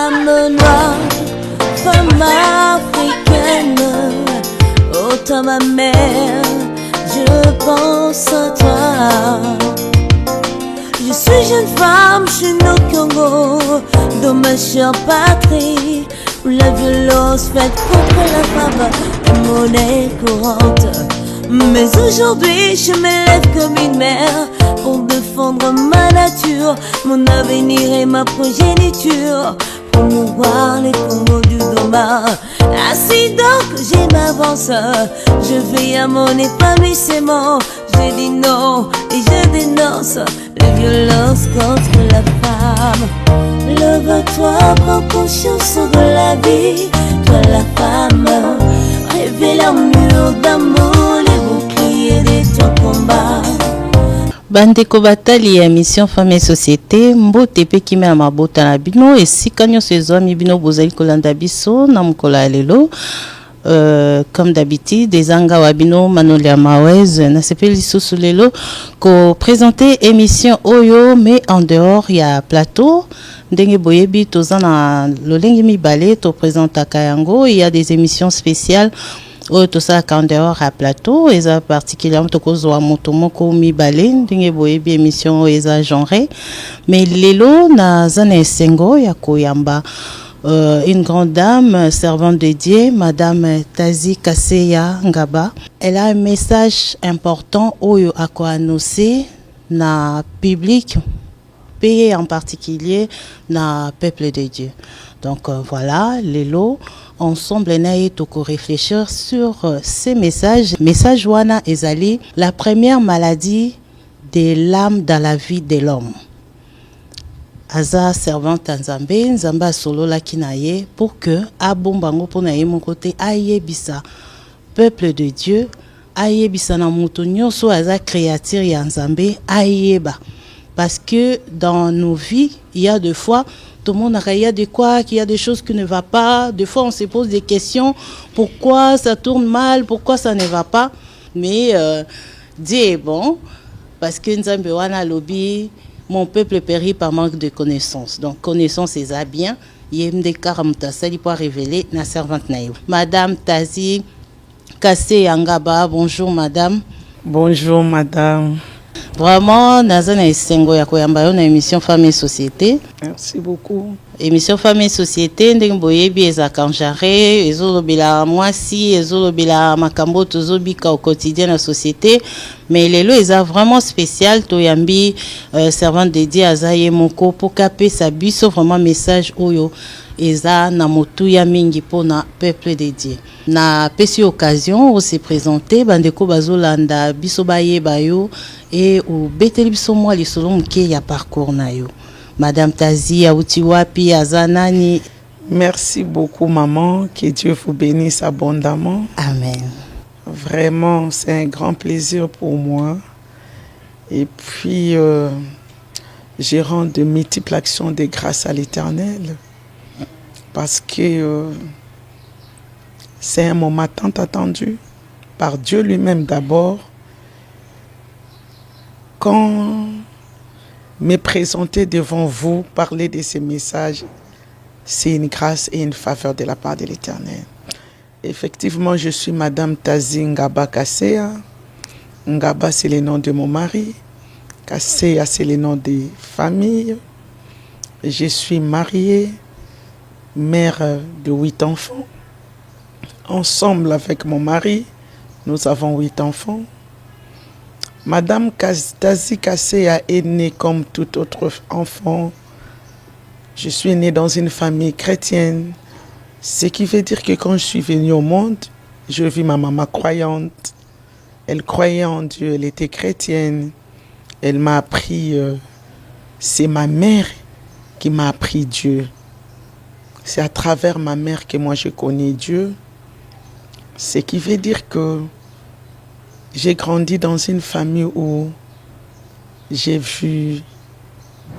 Femme noire, femme africaine, autant ma mère, je pense à toi. Je suis jeune femme, je suis au Congo, dans ma chère patrie, où la violence faite contre la femme est monnaie courante. Mais aujourd'hui, je me lève comme une mère pour défendre ma nature, mon avenir et ma progéniture, promouvoir les Congos du Doma. Ainsi donc, je m'avance, je veille à mon épanouissement. Je dis non et je dénonce les violences contre la femme. Lève-toi, prends conscience de la vie, toi la femme. Réveille l'amour d'amour, les boucliers de ton combat. Bandeko batali ya mission Femme et Société mbote pe kime na mabota na bino esika nyonso ezwami bino bozali kolanda biso na mokolo ya lelo. Comme d'habitude, des anga wabino Manolia Mawez na sepeli lisusu lelo ko présenter émission oyo mais en dehors il y a plateau ndenge boyebi tozana lolengi mibale to présenta kayango. Il y a des émissions spéciales oyo tosalaka en dehors à plateau eza particulièrement tokozwa moto moko mibale ndenge boyebi émission oyo eza genré mais lelo naza na esengo ya koyamba une grande dame, servante de Dieu, Madame Tazi Kaseya Ngaba. Elle a un message important oyo à quoi annoncer na public, payé en particulier na peuple de Dieu. Donc voilà, Lelo, ensemble naïe toko réfléchir sur ces messages. Message wana ezali la première maladie de l'âme dans la vie de l'homme. Aza servante Nzambe, Nzamba solo la kinaye pour que abombango pour naye mon côté ayebisa peuple de Dieu ayebisa na muto nyonso aza créature ya Nzambe ayeba parce que dans nos vies il y a des fois tout le monde il y a de quoi qu'il y a des choses qui ne va pas, des fois on se pose des questions pourquoi ça tourne mal, pourquoi ça ne va pas, mais Dieu est bon parce que Nzambe wana lobi mon peuple périt par manque de connaissances. Donc, connaissance, c'est ça bien. Yemde Karamtasali pour révéler la servante naïve. Madame Tazi Kassé Angaba, bonjour madame. Bonjour madame. Vraiment, Nazana Esengo ya koyamba yo na émission Femme et Société. Merci beaucoup. Émission Femme et Société, ndenge boyebi eza kanjare, ezolobela mwasi, ezolobela makambo tozobika au quotidien na société, mais lelo eza vraiment spécial toyambi servante de Dieu azaye moko pour kape sa biso vraiment message oyo eza na motu ya mingi pona peuple de Dieu. Na pesi occasion o se présenter bandeko bazolanda biso bayeba yo et ou beteli biso mwa lisolo mke ya parcours na yo. Madame Tazi Aoutiwapi Azanani. Merci beaucoup maman, que Dieu vous bénisse abondamment. Amen. Vraiment, c'est un grand plaisir pour moi. Et puis, je rends de multiples actions de grâce à l'Éternel. Parce que c'est un moment tant attendu par Dieu lui-même d'abord. Quand me présenter devant vous, parler de ces messages, c'est une grâce et une faveur de la part de l'Éternel. Effectivement, je suis Madame Tazi Ngaba Kaseya. Ngaba, c'est le nom de mon mari. Kaseya, c'est le nom de famille. Je suis mariée, mère de 8 enfants. Ensemble avec mon mari, nous avons 8 enfants. Madame Tazi Kaseya est née comme tout autre enfant. Je suis née dans une famille chrétienne. Ce qui veut dire que quand je suis venue au monde, je vis ma maman croyante. Elle croyait en Dieu, elle était chrétienne. Elle m'a appris, c'est ma mère qui m'a appris Dieu. C'est à travers ma mère que moi je connais Dieu. Ce qui veut dire que j'ai grandi dans une famille où j'ai vu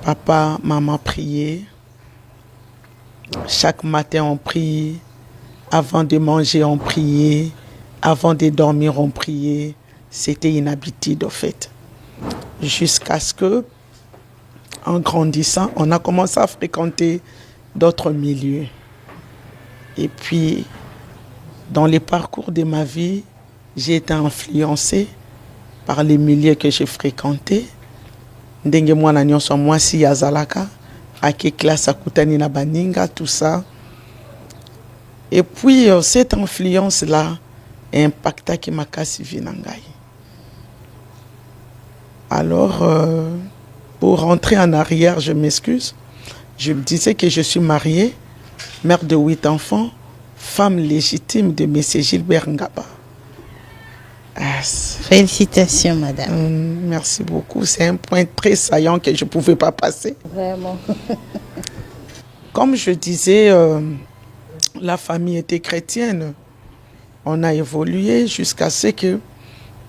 papa, maman prier. Chaque matin on prie, avant de manger on priait, avant de dormir on priait. C'était une habitude en fait. Jusqu'à ce que, en grandissant, on a commencé à fréquenter d'autres milieux. Et puis, dans les parcours de ma vie, j'ai été influencée par les milieux que j'ai fréquentés. Ndenge mwana nyonso mwasi yazalaka, ake classe akutani na baninga, tout ça. Et puis, cette influence-là impacta qui m'a cassé vinangai. Alors, pour rentrer en arrière, je m'excuse. Je me disais que je suis mariée, mère de 8 enfants, femme légitime de M. Gilbert Ngaba. Félicitations, madame. Merci beaucoup. C'est un point très saillant que je ne pouvais pas passer. Vraiment. Comme je disais, la famille était chrétienne. On a évolué jusqu'à ce que,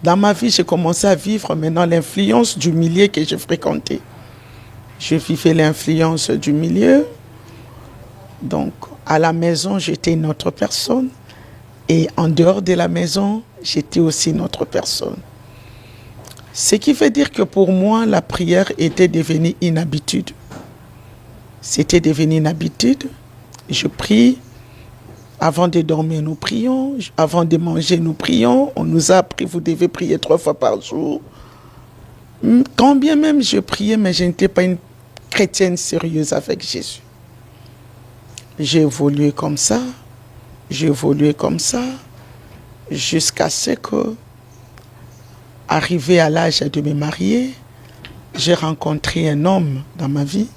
dans ma vie, j'ai commencé à vivre maintenant l'influence du milieu que je fréquentais. Je vivais l'influence du milieu. Donc, à la maison, j'étais une autre personne. Et en dehors de la maison, j'étais aussi une autre personne. Ce qui veut dire que pour moi, la prière était devenue une habitude. C'était devenu une habitude. Je prie. Avant de dormir, nous prions. Avant de manger, nous prions. On nous a appris, vous devez prier 3 fois par jour. Quand bien même je priais, mais je n'étais pas une chrétienne sérieuse avec Jésus. J'ai évolué comme ça. J'ai évolué comme ça. Jusqu'à ce que, arrivé à l'âge de me marier, j'ai rencontré un homme dans ma vie.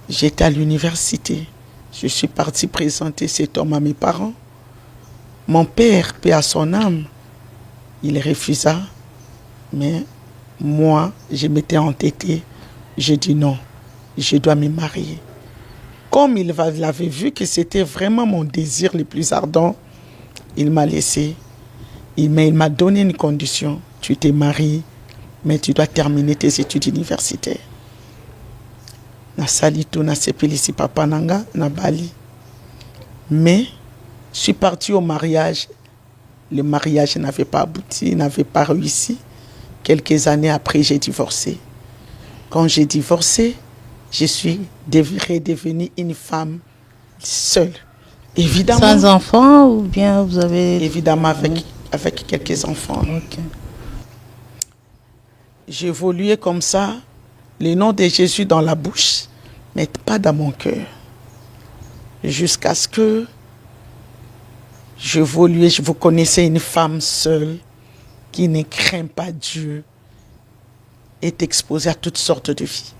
J'étais à l'université. Je suis partie présenter cet homme à mes parents. Mon père, paix à son âme, il refusa. Mais moi, je m'étais entêtée. J'ai dit non, je dois me marier. Comme il avait vu que c'était vraiment mon désir le plus ardent, il m'a laissé. Il m'a donné une condition. Tu te maries, mais tu dois terminer tes études universitaires. Na sali tout na sepelisi papa nanga na Bali. Mais je suis partie au mariage. Le mariage n'avait pas abouti, n'avait pas réussi. Quelques années après, j'ai divorcé. Quand j'ai divorcé, je suis redevenue une femme seule. Évidemment. Sans enfants ou bien vous avez... Évidemment avec quelques enfants. Okay. J'ai évolué comme ça, le nom de Jésus dans la bouche, mais pas dans mon cœur. Jusqu'à ce que j'évoluais, vous connaissez une femme seule qui ne craint pas Dieu, est exposée à toutes sortes de vies.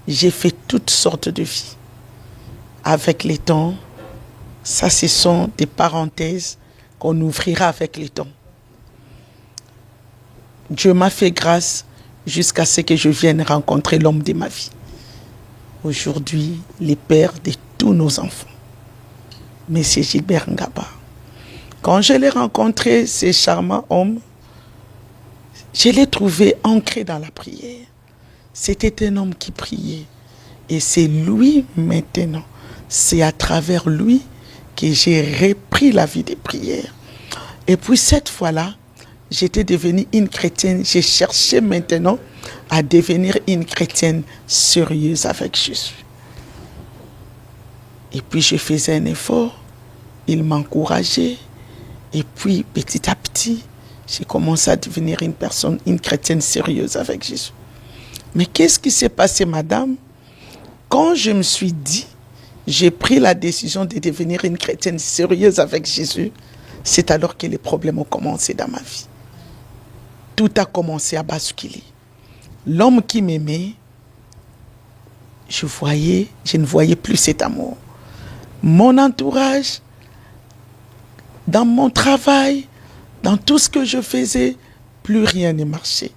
J'ai fait toutes sortes de vies. Avec les temps, ça ce sont des parenthèses qu'on ouvrira avec les temps. Dieu m'a fait grâce jusqu'à ce que je vienne rencontrer l'homme de ma vie. Aujourd'hui, le père de tous nos enfants, M. Gilbert Ngaba. Quand je l'ai rencontré, ce charmant homme, je l'ai trouvé ancré dans la prière. C'était un homme qui priait. Et c'est lui maintenant, c'est à travers lui que j'ai repris la vie de prière. Et puis cette fois-là, j'étais devenue une chrétienne. J'ai cherché maintenant à devenir une chrétienne sérieuse avec Jésus. Et puis je faisais un effort. Il m'encourageait. Et puis petit à petit, j'ai commencé à devenir une chrétienne sérieuse avec Jésus. Mais qu'est-ce qui s'est passé, madame? Quand je me suis dit, j'ai pris la décision de devenir une chrétienne sérieuse avec Jésus, c'est alors que les problèmes ont commencé dans ma vie. Tout a commencé à basculer. L'homme qui m'aimait, je ne voyais plus cet amour. Mon entourage, dans mon travail, dans tout ce que je faisais, plus rien ne marchait.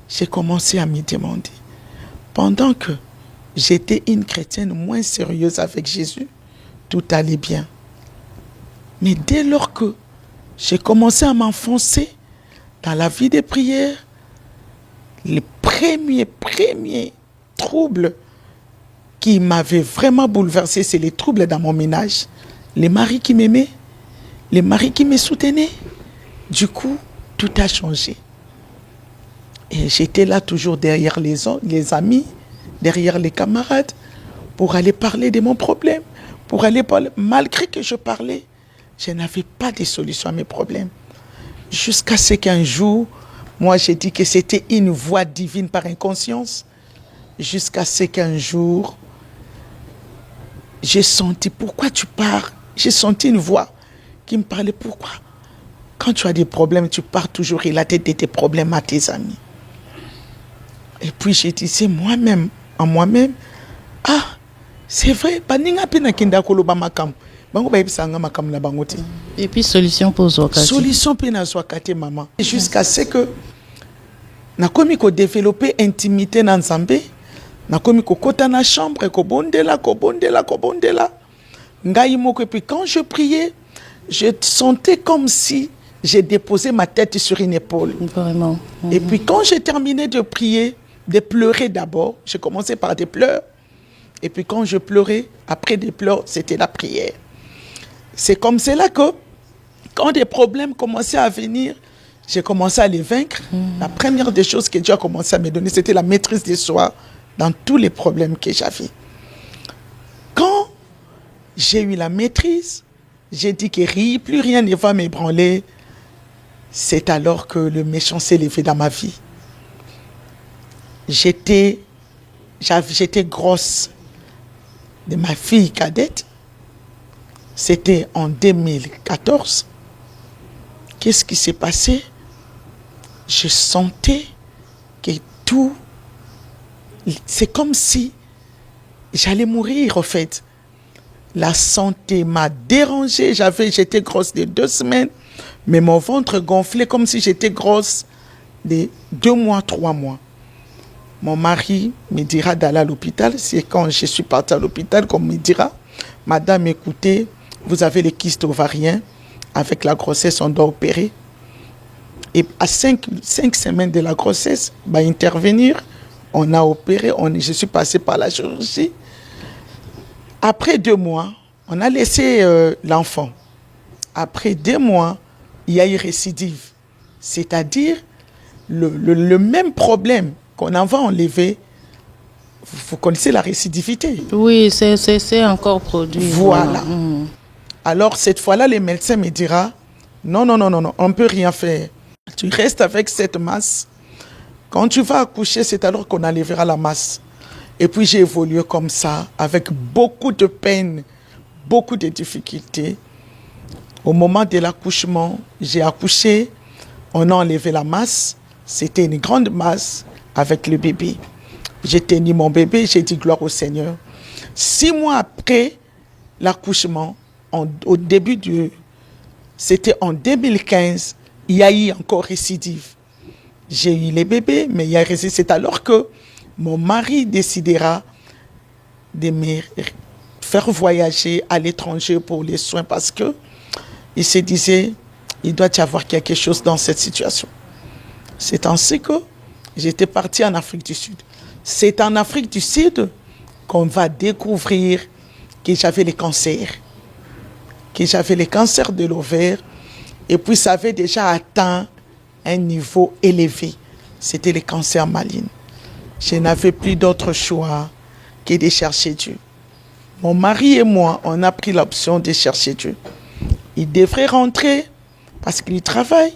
J'ai commencé à me demander, pendant que j'étais une chrétienne moins sérieuse avec Jésus, tout allait bien. Mais dès lors que j'ai commencé à m'enfoncer dans la vie de prière, les premiers troubles qui m'avaient vraiment bouleversé, c'est les troubles dans mon ménage. Les maris qui m'aimaient, les maris qui me soutenaient. Du coup, tout a changé. Et j'étais là toujours derrière les amis, derrière les camarades, pour aller parler de mon problème, pour aller parler. Malgré que je parlais, je n'avais pas de solution à mes problèmes. Jusqu'à ce qu'un jour, moi j'ai dit que c'était une voix divine par inconscience. Jusqu'à ce qu'un jour, j'ai senti, pourquoi tu pars? J'ai senti une voix qui me parlait, pourquoi? Quand tu as des problèmes, tu pars toujours relater tes problèmes à tes amis. Et puis j'ai dit, c'est moi-même, en moi-même, ah, c'est vrai, Et puis, solution pour Zwakati. Solution pour Zwakati, maman. Jusqu'à ce que, na komi ko développer intimité dans Nzambe, na komi ko kota na chambre, ko bondela. Ngai moko, et puis quand je priais, je sentais comme si j'ai déposé ma tête sur une épaule. Vraiment. Et puis quand j'ai terminé de prier, de pleurer d'abord, j'ai commencé par des pleurs. Et puis quand je pleurais, après des pleurs, c'était la prière. C'est comme cela que, quand des problèmes commençaient à venir, j'ai commencé à les vaincre. La première des choses que Dieu a commencé à me donner, c'était la maîtrise de soi dans tous les problèmes que j'avais. Quand j'ai eu la maîtrise, j'ai dit que plus rien ne va m'ébranler. C'est alors que le méchant s'est levé dans ma vie. J'étais grosse de ma fille cadette. C'était en 2014. Qu'est-ce qui s'est passé? Je sentais que tout... C'est comme si j'allais mourir, en fait. La santé m'a dérangée. J'étais grosse de 2 semaines, mais mon ventre gonflait comme si j'étais grosse de 2 mois, 3 mois. Mon mari me dira d'aller à l'hôpital. C'est quand je suis partie à l'hôpital qu'on me dira, madame, écoutez, vous avez les kystes ovariens. Avec la grossesse, on doit opérer. Et à 5 semaines de la grossesse, intervenir, on a opéré. Je suis passée par la chirurgie. Après 2 mois, on a laissé l'enfant. Après 2 mois, il y a eu récidive. C'est-à-dire, le même problème qu'on avait enlevé, vous connaissez la récidivité. Oui, c'est encore produit. Voilà. Alors, cette fois-là, les médecins me diront, non, on ne peut rien faire. Tu restes avec cette masse. Quand tu vas accoucher, c'est alors qu'on enlèvera la masse. Et puis, j'ai évolué comme ça, avec beaucoup de peine, beaucoup de difficultés. Au moment de l'accouchement, j'ai accouché, on a enlevé la masse. C'était une grande masse avec le bébé. J'ai tenu mon bébé, j'ai dit gloire au Seigneur. 6 mois après l'accouchement, au début c'était en 2015, il y a eu encore récidive. J'ai eu les bébés, mais il y a récidive. C'est alors que mon mari décidera de me faire voyager à l'étranger pour les soins parce que il se disait, il doit y avoir quelque chose dans cette situation. C'est ainsi que j'étais partie en Afrique du Sud. C'est en Afrique du Sud qu'on va découvrir que j'avais les cancers. Que j'avais les cancers de l'ovaire. Et puis ça avait déjà atteint un niveau élevé. C'était les cancers malignes. Je n'avais plus d'autre choix que de chercher Dieu. Mon mari et moi, on a pris l'option de chercher Dieu. Il devrait rentrer parce qu'il travaille.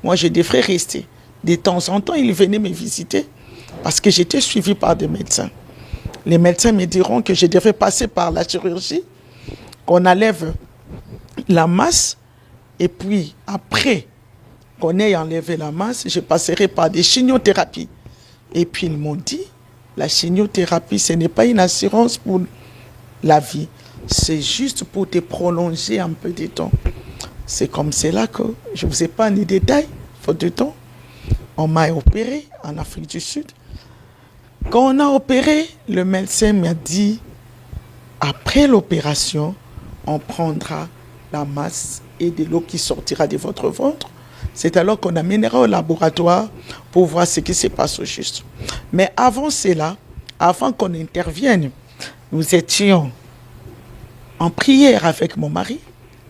Moi, je devrais rester. De temps en temps, il venait me visiter parce que j'étais suivie par des médecins. Les médecins me diront que je devrais passer par la chirurgie, qu'on enlève la masse, et puis après qu'on ait enlevé la masse, je passerai par des chimiothérapies. Et puis ils m'ont dit, la chimiothérapie, ce n'est pas une assurance pour la vie, c'est juste pour te prolonger un peu de temps. C'est comme cela que je ne vous ai pas les détails, faute de temps. On m'a opéré en Afrique du Sud. Quand on a opéré, le médecin m'a dit, après l'opération, on prendra la masse et de l'eau qui sortira de votre ventre. C'est alors qu'on amènera au laboratoire pour voir ce qui se passe au juste. Mais avant cela, avant qu'on intervienne, nous étions en prière avec mon mari,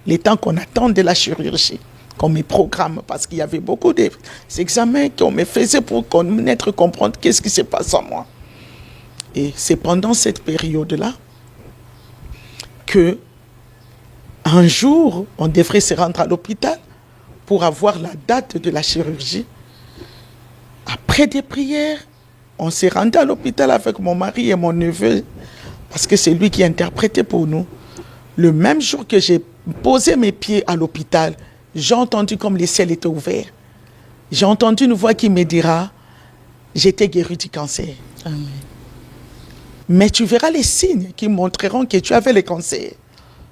le temps qu'on attend de la chirurgie, qu'on me programme, parce qu'il y avait beaucoup d'examens qu'on me faisait pour comprendre qu'est-ce qui se passe en moi. Et c'est pendant cette période-là que un jour, on devrait se rendre à l'hôpital pour avoir la date de la chirurgie. Après des prières, on s'est rendu à l'hôpital avec mon mari et mon neveu, parce que c'est lui qui interprétait pour nous. Le même jour que j'ai posé mes pieds à l'hôpital, j'ai entendu comme le ciel était ouvert. J'ai entendu une voix qui me dira, j'étais guéri du cancer. Amen. Mais tu verras les signes qui montreront que tu avais le cancer.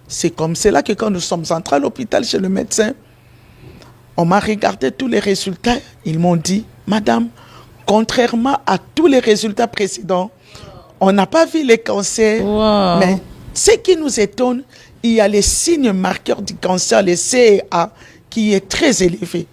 C'est comme cela que quand nous sommes entrés à l'hôpital chez le médecin, on m'a regardé tous les résultats. Ils m'ont dit, madame, contrairement à tous les résultats précédents, on n'a pas vu les cancers. Wow. Mais ce qui nous étonne, il y a les signes marqueurs du cancer, le CA, qui est très élevé.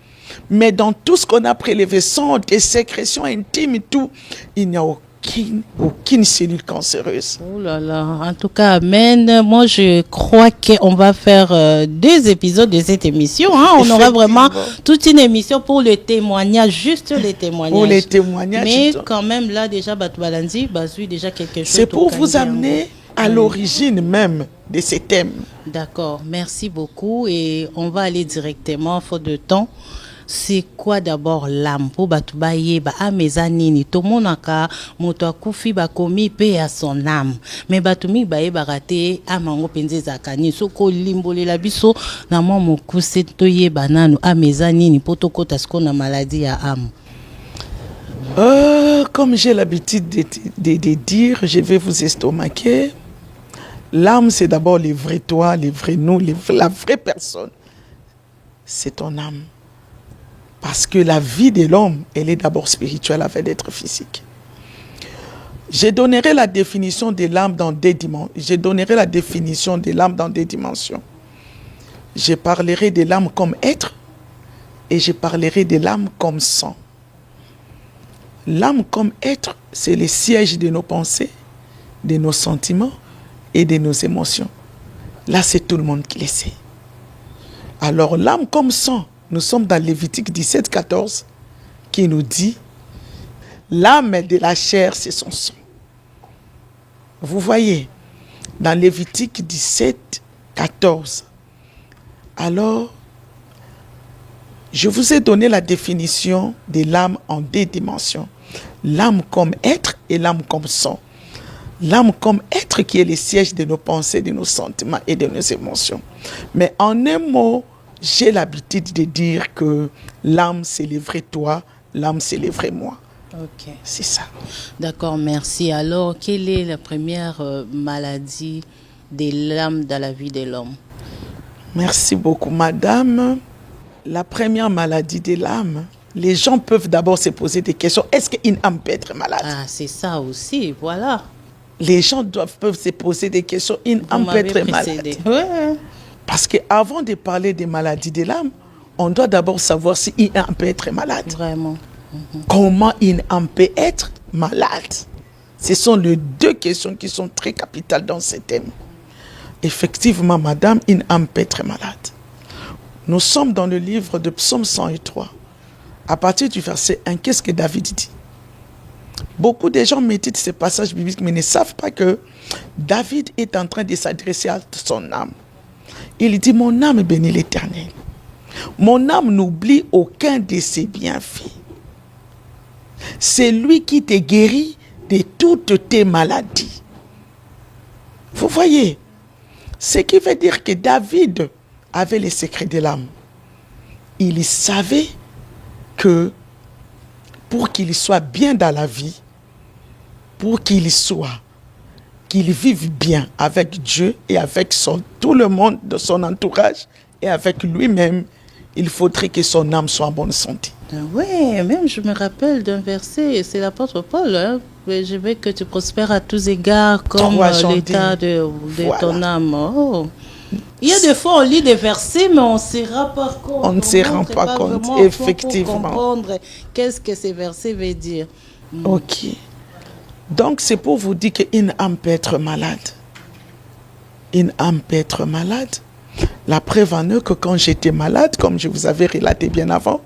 Mais dans tout ce qu'on a prélevé, sans des sécrétions intimes et tout, il n'y a aucune cellule cancéreuse. Oh là là, en tout cas, amen. Moi, je crois qu'on va faire 2 épisodes de cette émission. Hein. On aura vraiment toute une émission pour le témoignage, juste les témoignages. Pour les témoignages. Mais quand même, là, déjà, Batoubalanzi, Bazui, déjà quelque chose. C'est pour vous amener à l'origine même de ces thèmes. D'accord, merci beaucoup. Et on va aller directement, faute de temps. C'est quoi d'abord l'âme pour Batoubaye ba amezanini to monaka moto akufi ba komi pe à son âme mais Batoumi baye barate amango penze zakani soko limbolela biso na mwa mokuse toye banano amezanini poto kota sko na maladie ya âme. Comme j'ai l'habitude de dire, je vais vous estomaquer. L'âme, c'est d'abord les vrais toi, les vrais nous, la vraie personne. C'est ton âme. Parce que la vie de l'homme, elle est d'abord spirituelle avant d'être physique. Je donnerai la définition de l'âme dans 2 dimensions. Je donnerai la définition de l'âme dans 2 dimensions. Je parlerai de l'âme comme être et je parlerai de l'âme comme sang. L'âme comme être, c'est le siège de nos pensées, de nos sentiments et de nos émotions. Là, c'est tout le monde qui le sait. Alors, l'âme comme sang, nous sommes dans Lévitique 17, 14, qui nous dit « L'âme de la chair, c'est son sang ». Vous voyez, dans Lévitique 17, 14. Alors, je vous ai donné la définition de l'âme en 2 dimensions. L'âme comme être et l'âme comme sang. L'âme comme être qui est le siège de nos pensées, de nos sentiments et de nos émotions. Mais en un mot, j'ai l'habitude de dire que l'âme, c'est le vrai toi, l'âme, c'est le vrai moi. Ok. C'est ça. D'accord, merci. Alors, quelle est la première maladie de l'âme dans la vie de l'homme? Merci beaucoup, madame. La première maladie de l'âme, les gens peuvent d'abord se poser des questions. Est-ce qu'une âme peut être malade? Ah, c'est ça aussi, voilà. Les gens peuvent se poser des questions. Une âme peut être malade. Ouais. Parce qu'avant de parler des maladies de l'âme, on doit d'abord savoir si une âme peut être malade. Vraiment. Comment une âme peut être malade? Ce sont les 2 questions qui sont très capitales dans ce thème. Effectivement, madame, une âme peut être malade. Nous sommes dans le livre de Psaume 103. À partir du verset 1, qu'est-ce que David dit? Beaucoup de gens méditent ces passages bibliques, mais ne savent pas que David est en train de s'adresser à son âme. Il dit, mon âme bénit l'Éternel. Mon âme n'oublie aucun de ses bienfaits. C'est lui qui te guérit de toutes tes maladies. Vous voyez, ce qui veut dire que David avait les secrets de l'âme. Il savait que pour qu'il soit bien dans la vie, pour qu'il vive bien avec Dieu et avec tout le monde de son entourage et avec lui-même, il faudrait que son âme soit en bonne santé. Oui, même je me rappelle d'un verset, c'est l'apôtre Paul, hein, je veux que tu prospères à tous égards comme l'état de voilà. Ton âme. Oh. Il y a des fois, on lit des versets, mais on ne se rend pas compte. On ne se rend pas compte, effectivement. Pour comprendre qu'est-ce que ces versets veulent dire. Ok. Donc, c'est pour vous dire qu'une âme peut être malade. Une âme peut être malade. La preuve en est que quand j'étais malade, comme je vous avais relaté bien avant,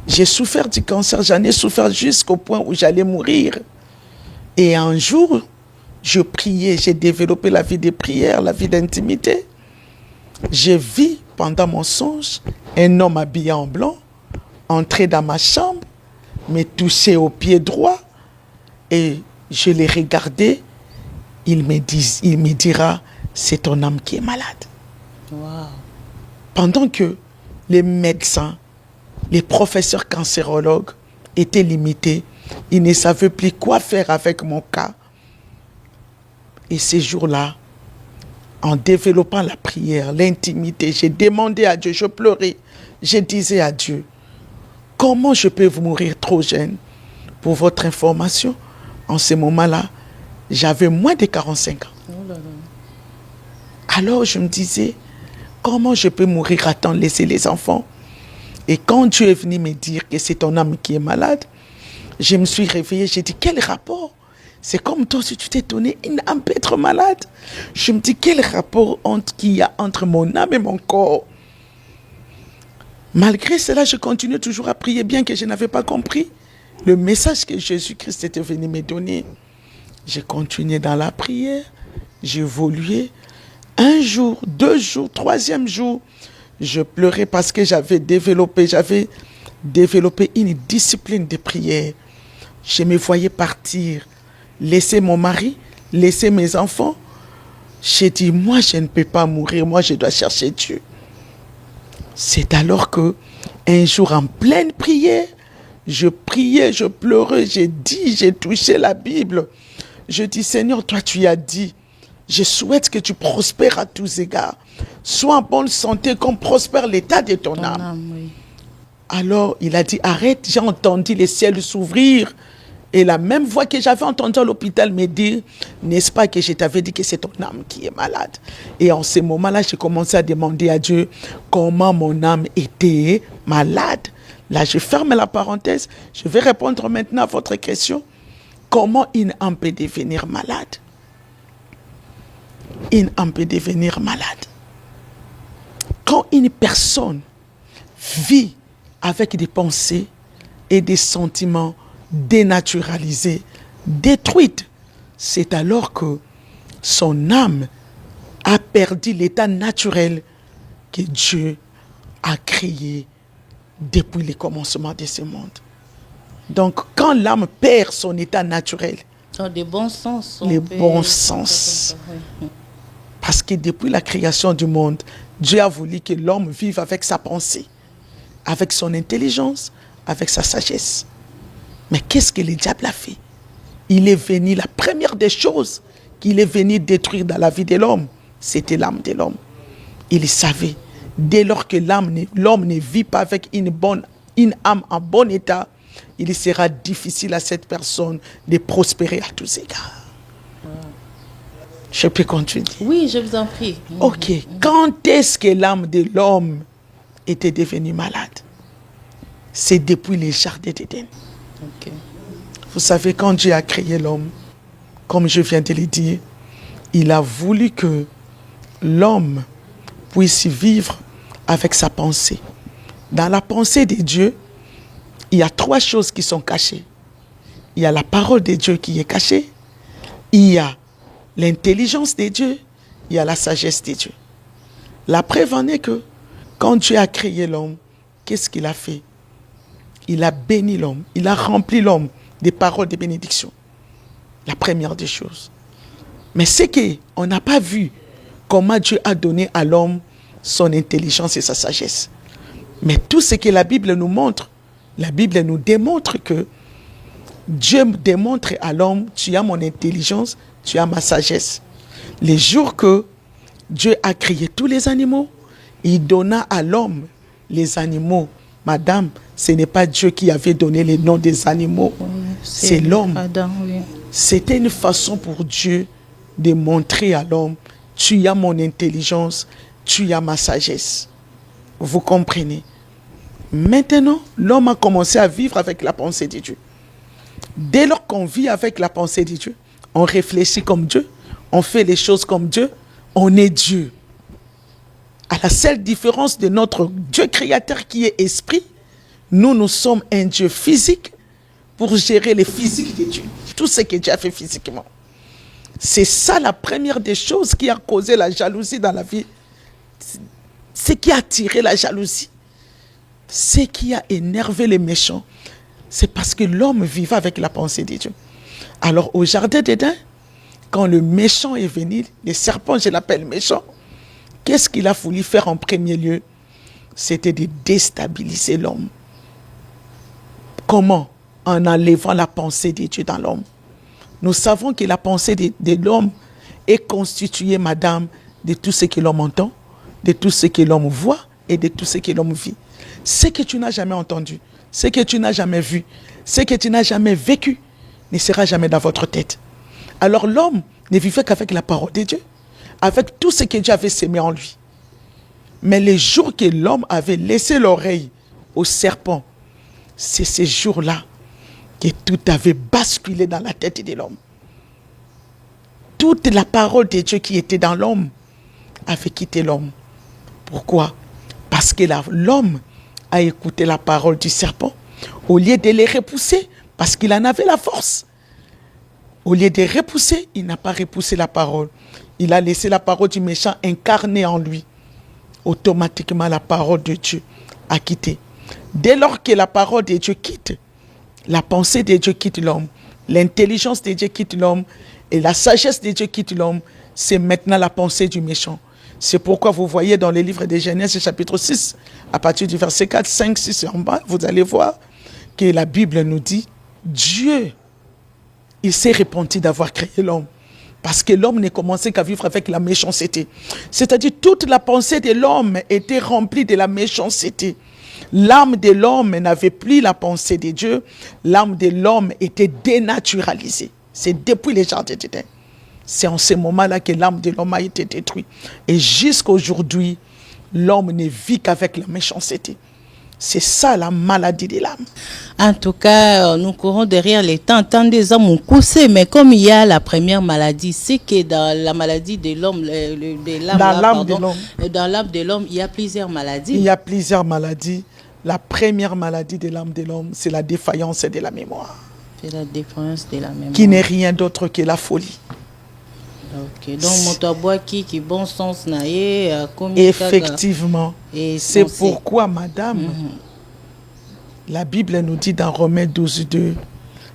j'ai souffert du cancer. J'en ai souffert jusqu'au point où j'allais mourir. Et un jour, je priais, j'ai développé la vie de prière, la vie d'intimité. J'ai vu pendant mon songe un homme habillé en blanc entrer dans ma chambre, me toucher au pied droit et je l'ai regardé. Il me dira, c'est ton âme qui est malade. Wow. Pendant que les médecins, les professeurs cancérologues étaient limités, ils ne savaient plus quoi faire avec mon cas. Et ces jours-là, en développant la prière, l'intimité, j'ai demandé à Dieu, je pleurais, je disais à Dieu, comment je peux vous mourir trop jeune? Pour votre information, en ce moment-là, j'avais moins de 45 ans. Oh là là. Alors je me disais, comment je peux mourir à temps, laisser les enfants? Et quand Dieu est venu me dire que c'est ton âme qui est malade, je me suis réveillée, j'ai dit, quel rapport? C'est comme toi, si tu t'es donné, une âme peut être malade. Je me dis, quel rapport qu'il y a entre mon âme et mon corps? Malgré cela, je continue toujours à prier, bien que je n'avais pas compris le message que Jésus-Christ était venu me donner. J'ai continué dans la prière, j'ai évolué. Un jour, 2 jours, 3e jour, je pleurais parce que j'avais développé une discipline de prière. Je me voyais partir, laisser mon mari, laisser mes enfants. J'ai dit, moi, je ne peux pas mourir, moi, je dois chercher Dieu. C'est alors que, un jour, en pleine prière, je priais, je pleurais, j'ai touché la Bible. Je dis, Seigneur, toi, tu as dit, je souhaite que tu prospères à tous égards. Sois en bonne santé, comme prospère l'état de ton âme. Oui. Alors, il a dit, arrête, j'ai entendu les ciels s'ouvrir. Et la même voix que j'avais entendue à l'hôpital me dire, n'est-ce pas que je t'avais dit que c'est ton âme qui est malade? Et en ce moment-là, j'ai commencé à demander à Dieu comment mon âme était malade. Là, je ferme la parenthèse. Je vais répondre maintenant à votre question. Comment une âme peut devenir malade? Une âme peut devenir malade. Quand une personne vit avec des pensées et des sentiments dénaturalisés, détruites, c'est alors que son âme a perdu l'état naturel que Dieu a créé depuis le commencement de ce monde. Donc, quand l'âme perd son état naturel, Dans des bons sens. les bons sens, parce que depuis la création du monde, Dieu a voulu que l'homme vive avec sa pensée, avec son intelligence, avec sa sagesse. Mais qu'est-ce que le diable a fait? Il est venu, la première des choses qu'il est venu détruire dans la vie de l'homme, c'était l'âme de l'homme. Il savait, dès lors que l'homme ne vit pas avec une âme en bon état, il sera difficile à cette personne de prospérer à tous égards. Je peux continuer? Oui, je vous en prie. Ok. Quand est-ce que l'âme de l'homme était devenue malade? C'est depuis les jardins d'Éden. Ok. Vous savez, quand Dieu a créé l'homme, comme je viens de le dire, il a voulu que l'homme puisse vivre avec sa pensée. Dans la pensée de Dieu, il y a 3 choses qui sont cachées. Il y a la parole de Dieu qui est cachée, il y a l'intelligence de Dieu, il y a la sagesse de Dieu. La preuve en est que quand Dieu a créé l'homme, qu'est-ce qu'il a fait? Il a béni l'homme, il a rempli l'homme des paroles de bénédiction. La première des choses. Mais c'est qu'on n'a pas vu comment Dieu a donné à l'homme son intelligence et sa sagesse. Mais tout ce que la Bible nous montre, la Bible nous démontre que Dieu démontre à l'homme, tu as mon intelligence, tu as ma sagesse. Les jours que Dieu a créé tous les animaux, il donna à l'homme les animaux. Madame, ce n'est pas Dieu qui avait donné les noms des animaux, c'est l'homme. Adam, oui. C'était une façon pour Dieu de montrer à l'homme, tu as mon intelligence, tu as ma sagesse. Vous comprenez? Maintenant, l'homme a commencé à vivre avec la pensée de Dieu. Dès lors qu'on vit avec la pensée de Dieu, on réfléchit comme Dieu, on fait les choses comme Dieu, on est Dieu. À la seule différence de notre Dieu créateur qui est esprit, nous sommes un Dieu physique pour gérer les physiques de Dieu. Tout ce que Dieu a fait physiquement. C'est ça la première des choses qui a causé la jalousie dans la vie. Ce qui a attiré la jalousie, ce qui a énervé les méchants, c'est parce que l'homme vivait avec la pensée de Dieu. Alors au jardin d'Éden, quand le méchant est venu, le serpent, je l'appelle méchant, qu'est-ce qu'il a voulu faire en premier lieu? C'était de déstabiliser l'homme. Comment? En enlevant la pensée de Dieu dans l'homme. Nous savons que la pensée de l'homme est constituée, madame, de tout ce que l'homme entend, de tout ce que l'homme voit et de tout ce que l'homme vit. Ce que tu n'as jamais entendu, ce que tu n'as jamais vu, ce que tu n'as jamais vécu, ne sera jamais dans votre tête. Alors l'homme ne vivait qu'avec la parole de Dieu, avec tout ce que Dieu avait sémé en lui. Mais les jours que l'homme avait laissé l'oreille au serpent, c'est ces jours-là que tout avait basculé dans la tête de l'homme. Toute la parole de Dieu qui était dans l'homme avait quitté l'homme. Pourquoi? Parce que l'homme a écouté la parole du serpent au lieu de les repousser, parce qu'il en avait la force. Au lieu de repousser, il n'a pas repoussé la parole. Il a laissé la parole du méchant incarner en lui. Automatiquement, la parole de Dieu a quitté. Dès lors que la parole de Dieu quitte, la pensée de Dieu quitte l'homme, l'intelligence de Dieu quitte l'homme et la sagesse de Dieu quitte l'homme, c'est maintenant la pensée du méchant. C'est pourquoi vous voyez dans le livre de Genèse, chapitre 6, à partir du verset 4, 5, 6 et en bas, vous allez voir que la Bible nous dit, Dieu, il s'est repenti d'avoir créé l'homme. Parce que l'homme n'est commencé qu'à vivre avec la méchanceté. C'est-à-dire toute la pensée de l'homme était remplie de la méchanceté. L'âme de l'homme n'avait plus la pensée de Dieu. L'âme de l'homme était dénaturalisée. C'est depuis les jardins d'Éden. C'est en ce moment-là que l'âme de l'homme a été détruite. Et jusqu'à aujourd'hui, l'homme ne vit qu'avec la méchanceté. C'est ça la maladie de l'âme. En tout cas, nous courons derrière les temps. Tant des hommes ont coussé, mais comme il y a la première maladie, c'est que dans la maladie de l'homme, dans l'âme de l'homme, il y a plusieurs maladies. Il y a plusieurs maladies. La première maladie de l'âme de l'homme, c'est la défaillance de la mémoire. C'est la défaillance de la mémoire. Qui n'est rien d'autre que la folie. Ok, donc motobois qui bon sens naïe effectivement. Et c'est pourquoi, madame, la Bible nous dit dans Romains 12, 2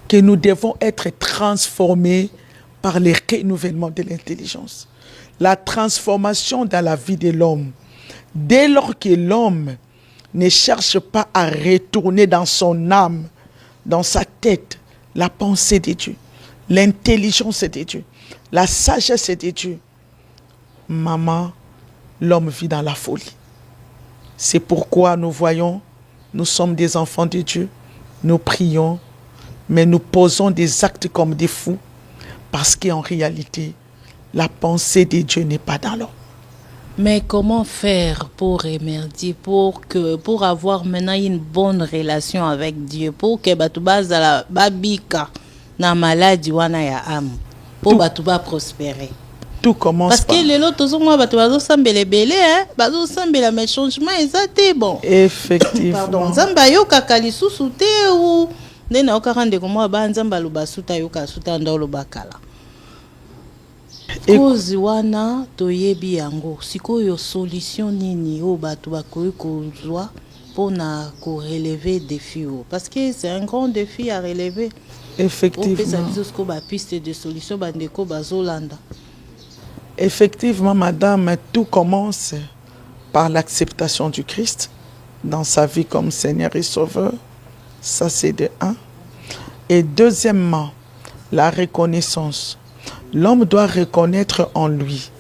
que nous devons être transformés par le renouvellement de l'intelligence. La transformation dans la vie de l'homme. Dès lors que l'homme ne cherche pas à retourner dans son âme, dans sa tête, la pensée de Dieu, l'intelligence de Dieu, la sagesse de Dieu, maman, l'homme vit dans la folie. C'est pourquoi nous voyons, nous sommes des enfants de Dieu, nous prions, mais nous posons des actes comme des fous, parce qu'en réalité, la pensée de Dieu n'est pas dans l'homme. Mais comment faire pour remercier, pour avoir maintenant une bonne relation avec Dieu, pour que Batouba Zala Babika na maladie wana ya âme, pour Batouba prospérer? Tout commence parce que les autres sont moi Batouba sambele belé hein, bazo sambela mais changement exacté bon. Effectivement. Pardon, zamba yo kakali susute ou nena okarande ko moi ba nzamba lo basuta yo ka suta ndolo bakala. Kozi wana toyebi yango sikoyo solution nini o bato bakoki kozwa pona ko relever défi parce que c'est un grand défi à relever. Effectivement. Effectivement, madame, tout commence par l'acceptation du Christ dans sa vie comme Seigneur et Sauveur. Ça, c'est de un. Et deuxièmement, la reconnaissance. L'homme doit reconnaître en lui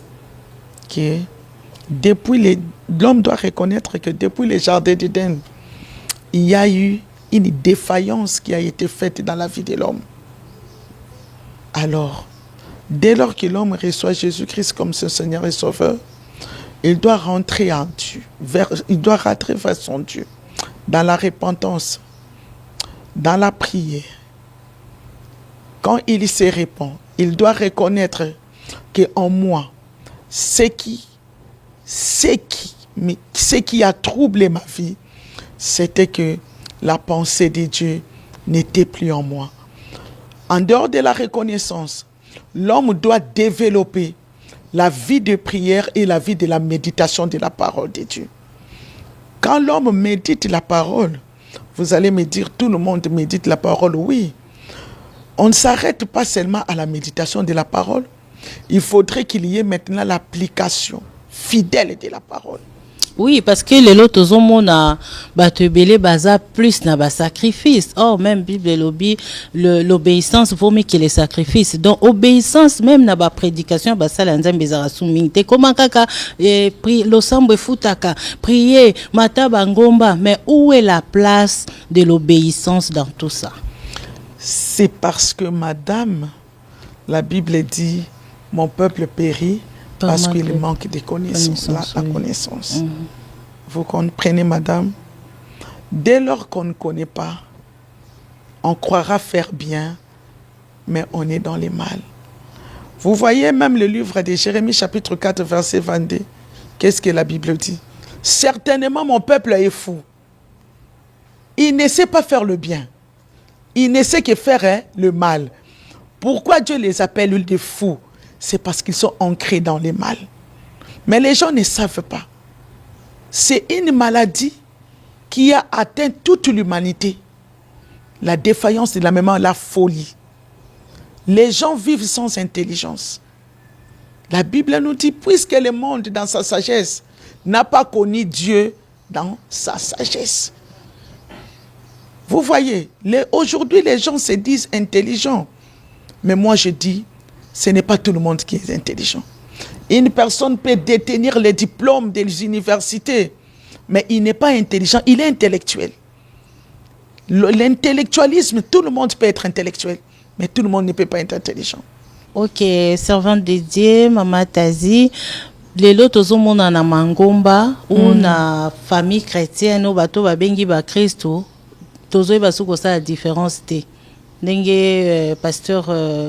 que l'homme doit reconnaître que depuis les jardins d'Éden, il y a eu une défaillance qui a été faite dans la vie de l'homme. Alors, dès lors que l'homme reçoit Jésus-Christ comme son Seigneur et Sauveur, il doit rentrer en Dieu, il doit rentrer vers son Dieu, dans la repentance, dans la prière. Quand il se répand, il doit reconnaître qu'en moi, ce qui a troublé ma vie, c'était que la pensée de Dieu n'était plus en moi. En dehors de la reconnaissance, l'homme doit développer la vie de prière et la vie de la méditation de la parole de Dieu. Quand l'homme médite la parole, vous allez me dire, tout le monde médite la parole, oui. On ne s'arrête pas seulement à la méditation de la parole. Il faudrait qu'il y ait maintenant l'application fidèle de la parole. Oui, parce que les autres hommes batebele baza plus na ba sacrifice. Or même Bible lobby l'obéissance vaut mieux que les sacrifices. Donc obéissance même na ba prédication ba sala nzambe za suminte. Comment kaka pri losambo futaka prier mata bangomba, mais où est la place de l'obéissance dans tout ça? C'est parce que madame, la Bible dit mon peuple périt parce qu'il manque de connaissances, la connaissance. Vous comprenez, madame? Dès lors qu'on ne connaît pas, on croira faire bien, mais on est dans les mal. Vous voyez même le livre de Jérémie, chapitre 4, verset 22. Qu'est-ce que la Bible dit? Certainement, mon peuple est fou. Il ne sait pas faire le bien. Il ne sait que faire le mal. Pourquoi Dieu les appelle des fous? C'est parce qu'ils sont ancrés dans le mal. Mais les gens ne savent pas. C'est une maladie qui a atteint toute l'humanité. La défaillance de la mémoire, la folie. Les gens vivent sans intelligence. La Bible nous dit, puisque le monde dans sa sagesse n'a pas connu Dieu dans sa sagesse. Vous voyez, aujourd'hui les gens se disent intelligents. Mais moi je dis, ce n'est pas tout le monde qui est intelligent. Une personne peut détenir les diplômes des universités, mais il n'est pas intelligent, il est intellectuel. L'intellectualisme, tout le monde peut être intellectuel, mais tout le monde ne peut pas être intelligent. Ok, servante de Dieu, Maman Tazi, lelo tozomona na mangomba ou na famille chrétienne ou bato babengi ba Kristo, tozoyeba suko sa la différence te. Ndenge pasteur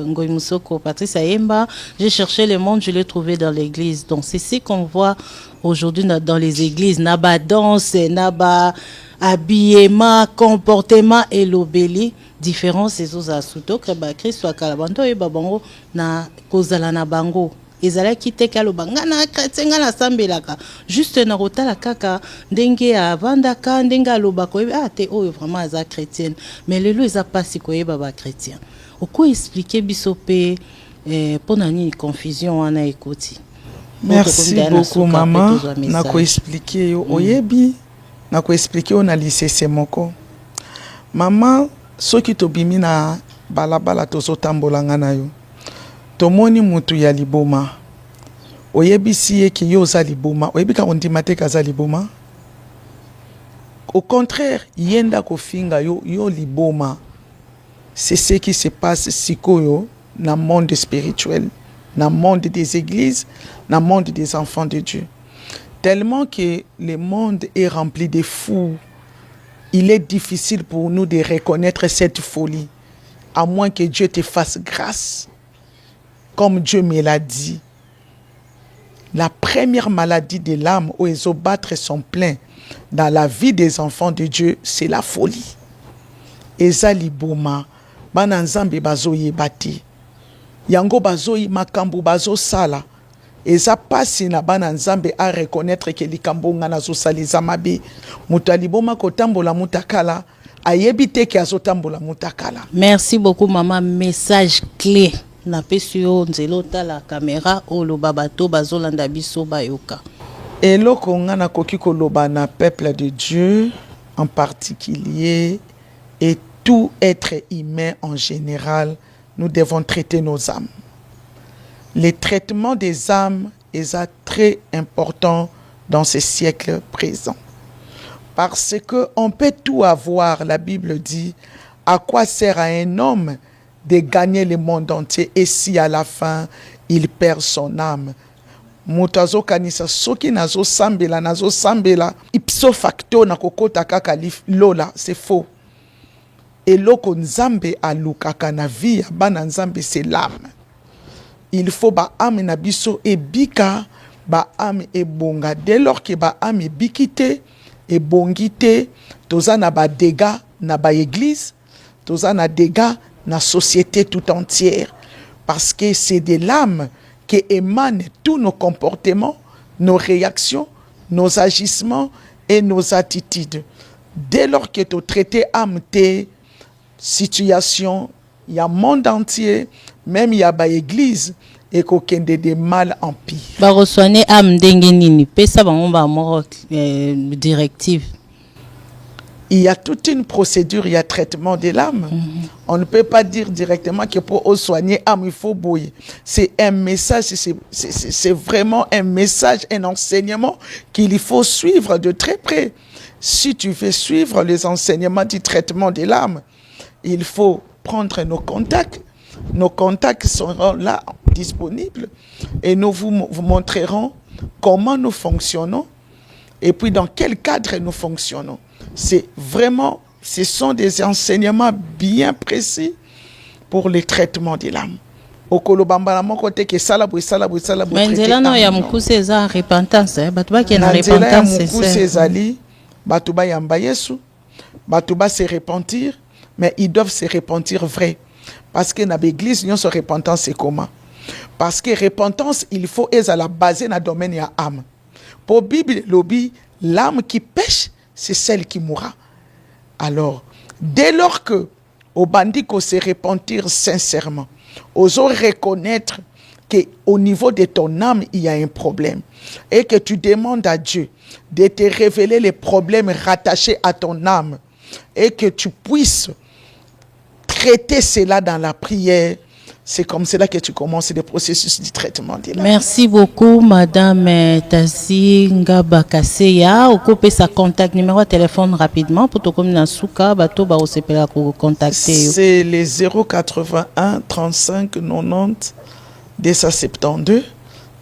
Ngoy Musoko, Patrice Ayemba, j'ai cherché le monde, je l'ai trouvé dans l'église. Donc c'est ce qu'on voit aujourd'hui dans les églises. Naba danse, naba habillement, comportement et l'obéli. Différence c'est aux asuto que ba Christ soit kalabanto et babango na kozala na bango. Ezala kite kaloba ngana chrétien ngana sambelaka juste na rotala kaka ndenge avandaka ndenge aloba ko te oyo vraiment aza chrétienne, mais lelo eza pasi ko yeba ba chrétien oko expliquer biso pe pona ni confusion wana ekoti. Merci beaucoup maman na ko expliquer yo oyebi na ko expliquer on a lycée moko maman soki tobimi na balabala tozotambola ngana yo tomoni mutu ya liboma oyebisi ye ki yo za liboma oyebika ondima te kaza liboma. Au contraire yenda kofinga yo liboma. C'est ce qui se passe sikoyo dans le monde spirituel, dans le monde des églises, dans le monde des enfants de Dieu. Tellement que le monde est rempli de fous, il est difficile pour nous de reconnaître cette folie, à moins que Dieu te fasse grâce. Comme Dieu me l'a dit, la première maladie de l'âme où les battre sont pleins dans la vie des enfants de Dieu, c'est la folie. Eza liboma, bananzambe bazo yebati. Yango bazo makambu bazo sala. Eza pasi na bananzambe a reconnaître que likambo ngana zo saliza mabe. Mutaliboma kotambola mutakala, ayebite ke azotambola mutakala. Merci beaucoup maman, message clé. Na pesio nzelo la caméra o lo babato bazolanda biso bayoka. Eloko ngana koki koloba na peuple de Dieu en particulier et tout être humain en général, nous devons traiter nos âmes. Le traitement des âmes est très important dans ce siècle présent. Parce que on peut tout avoir, la Bible dit, à quoi sert à un homme de gagner le monde entier et si à la fin il perd son âme. Mutazo kanisa soki nazo sambela ipso facto na kokota kaka lola, c'est faux. Et loko nzambe alukaka na vie bana nzambe c'est l'âme. Il faut ba âme na biso e bika ba âme e bonga. Dès lors que ba âme e bikite e bongite toza na ba dégâts na ba église, toza na dégâts na société tout entière. Parce que c'est de l'âme qui émanent tous nos comportements, nos réactions, nos agissements et nos attitudes. Dès lors que tu traites âme tes situations, il y a monde entier, même il y a une église, et qu'aucun des mal en pire. Ba resoigner âme dengenini, pesa bango ba mort directive. Il y a toute une procédure, il y a traitement de l'âme. On ne peut pas dire directement que pour soigner l'âme, il faut bouillir. C'est un message, c'est vraiment un message, un enseignement qu'il faut suivre de très près. Si tu veux suivre les enseignements du traitement de l'âme, il faut prendre nos contacts. Nos contacts seront là, disponibles, et nous vous montrerons comment nous fonctionnons et puis dans quel cadre nous fonctionnons. C'est vraiment, ce sont des enseignements bien précis pour le traitement de l'âme. Okolobamba mon côté que salabu. Mais nzela no ya mukuse eza repentance, batuba qui na repentance c'est batuba yamba Yesu, batuba se repentir, mais ils doivent se repentir vrai. Parce que dans l'église, nous sommes repentance, c'est comment? Parce que repentance, il faut être à la base dans le domaine de l'âme. Pour la Bible, l'âme qui pêche, c'est celle qui mourra. Alors, dès lors que au bandit qu'on se repentir sincèrement, osons reconnaître qu'au niveau de ton âme, il y a un problème. Et que tu demandes à Dieu de te révéler les problèmes rattachés à ton âme. Et que tu puisses traiter cela dans la prière. C'est comme cela que tu commences le processus du traitement de l'âme. Merci beaucoup, Madame Tazi Ngaba Kaseya. Occupez sa contact numéro de téléphone rapidement pour te communiquer souka bato ba osepela ko contacter. C'est les 081 35 90 272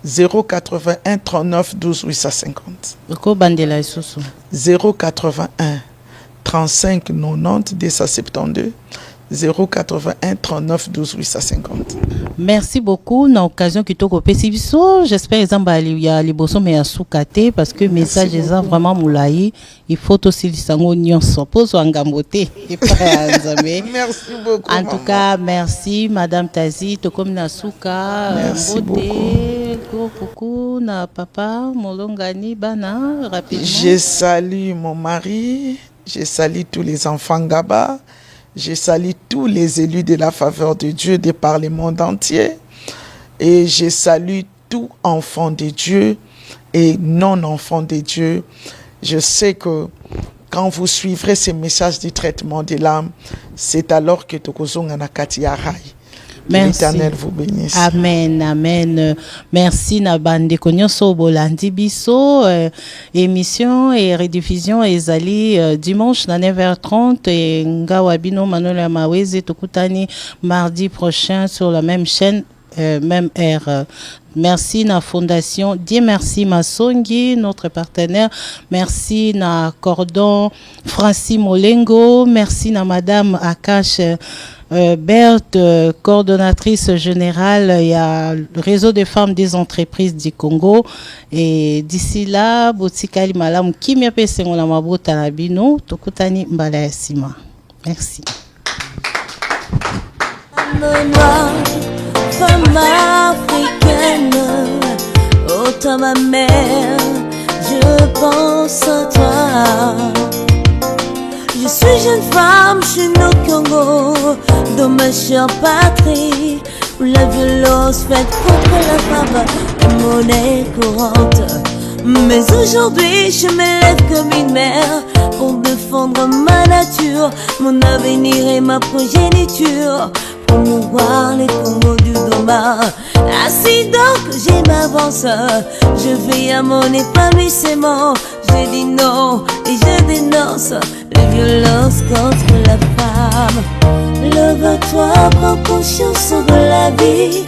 081 39 12 850. Ko bandela isusu 081 35 90 272 081 39 12 850. Merci beaucoup. Na occasion qui toko pesi biso, j'espère exemple il y a liboso me asukate parce que message est vraiment moulayi, il faut aussi sango nyonso pozo angambote et pas nzambe. Merci beaucoup. En tout cas, merci Madame Tazi toko na suka. Merci beaucoup. Coucou na papa Molongani bana rapidement. Je salue mon mari, je salue tous les enfants Ngaba. Je salue tous les élus de la faveur de Dieu de par le monde entier. Et je salue tout enfant de Dieu et non-enfant de Dieu. Je sais que quand vous suivrez ces messages du traitement de l'âme, c'est alors que Tokozonga Nakati Arai. L'Éternel vous bénisse. Amen, amen. Merci na bande konyoso bolandi biso émission et rediffusion ezali dimanche na 9h30 et ngawa bino Manuel Mawezi tokutani mardi prochain sur la même chaîne même heure. Merci na fondation Dieu merci Masongi notre partenaire, merci na cordon Francis Molengo, merci na madame Akash Berthe, coordonnatrice générale, il y a le réseau des femmes des entreprises du Congo. Et d'ici là, Botikali Malam, Kimia Pesengola Mabota Nabino, Tokutani Mbala Yassima. Merci. Femme africaine, oh toi ma mère, je pense à toi. Je suis jeune femme, je suis au Congo, dans ma chère patrie, où la violence faite contre la femme est monnaie courante. Mais aujourd'hui, je me lève comme une mère pour défendre ma nature, mon avenir et ma progéniture. Promouvoir les Congos du Doma. Ainsi donc je m'avance, je veille à mon épanouissement. Je dis non et je dénonce les violences contre la femme. Lève-toi, prends conscience de la vie.